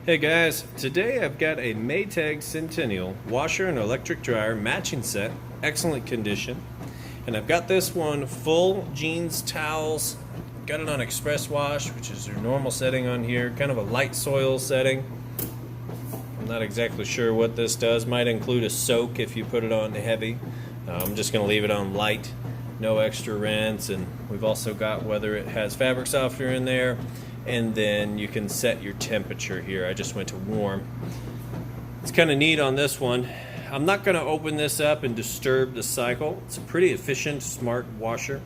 Hey guys, today I've got a Maytag Centennial washer and electric dryer matching set, excellent condition. And I've got this one full jeans, towels, got it on express wash, which is your normal setting on here, kind of a light soil setting. I'm not exactly sure what this does, might include a soak if you put it on heavy. I'm just going to leave it on light, no extra rinse, and we've also got whether it has fabric softener in there. And then you can set your temperature here. I just went to warm. It's kind of neat on this one. I'm not going to open this up and disturb the cycle. It's a pretty efficient, smart washer.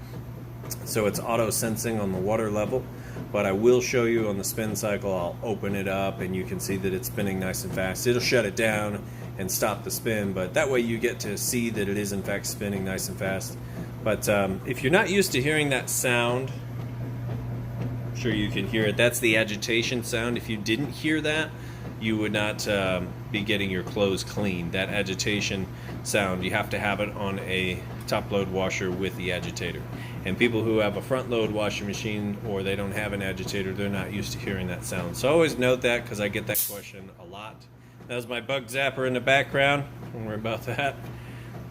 So it's auto sensing on the water level. But I will show you on the spin cycle. I'll open it up and you can see that it's spinning nice and fast. It'll shut it down and stop the spin. But that way you get to see that it is in fact spinning nice and fast. But if you're not used to hearing that sound, sure you can hear it. That's the agitation sound. If you didn't hear that, you would not be getting your clothes clean. That agitation sound, you have to have it on a top load washer with the agitator. And people who have a front load washing machine or they don't have an agitator, they're not used to hearing that sound. So always note that, because I get that question a lot. That was my bug zapper in the background. Don't worry about that.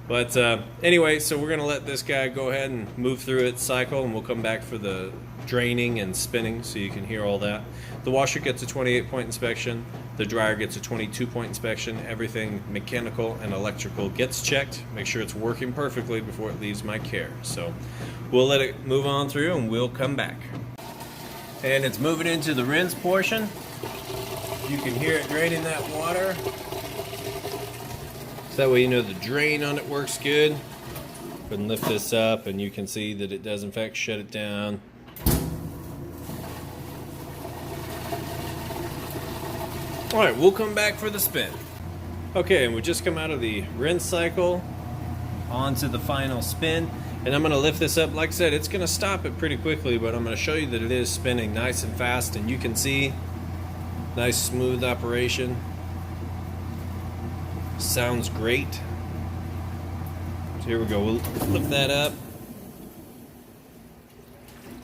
But anyway, so we're going to let this guy go ahead and move through its cycle, and we'll come back for the draining and spinning so you can hear all that. The washer gets a 28-point inspection. The dryer gets a 22-point inspection. Everything mechanical and electrical gets checked. Make sure it's working perfectly before it leaves my care. So we'll let it move on through and we'll come back. And it's moving into the rinse portion. You can hear it draining that water. That way you know the drain on it works good. Go ahead and lift this up and you can see that it does in fact shut it down. Alright, we'll come back for the spin. Okay, and we just come out of the rinse cycle onto the final spin. And I'm going to lift this up. Like I said, it's going to stop it pretty quickly, but I'm going to show you that it is spinning nice and fast. And you can see, nice smooth operation. Sounds great. So here we go. We'll lift that up.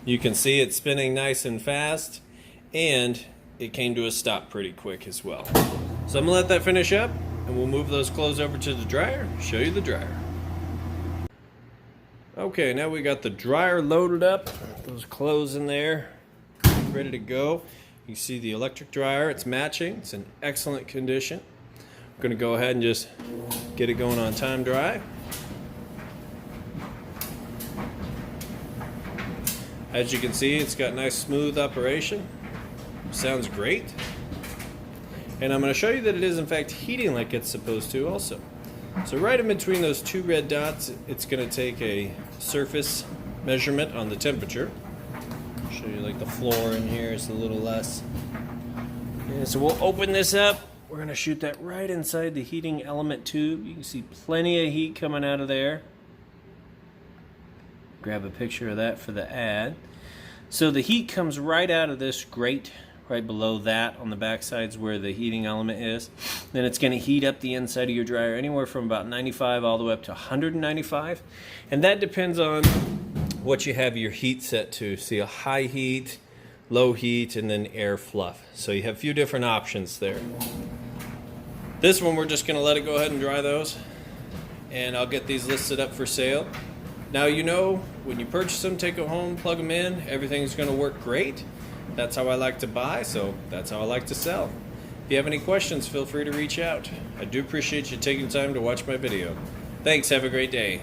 You can see it spinning nice and fast, and it came to a stop pretty quick as well. So I'm gonna let that finish up, and we'll move those clothes over to the dryer. Show you the dryer. Okay, now we got the dryer loaded up. Those clothes in there, ready to go. You see the electric dryer. It's matching. It's in excellent condition. I'm going to go ahead and just get it going on time dry. As you can see, it's got nice smooth operation. Sounds great. And I'm going to show you that it is in fact heating like it's supposed to also. So right in between those two red dots, it's going to take a surface measurement on the temperature. I'll show you like the floor in here is a little less. And so we'll open this up. We're going to shoot that right inside the heating element tube. You can see plenty of heat coming out of there. Grab a picture of that for the ad. So the heat comes right out of this grate, right below that on the back sides where the heating element is. Then it's going to heat up the inside of your dryer anywhere from about 95 all the way up to 195. And that depends on what you have your heat set to. See, a high heat, low heat, and then air fluff. So you have a few different options there. This one we're just going to let it go ahead and dry those, and I'll get these listed up for sale. Now you know when you purchase them, take them home, plug them in, everything's going to work great. That's how I like to buy, so that's how I like to sell. If you have any questions, feel free to reach out. I do appreciate you taking time to watch my video. Thanks, have a great day.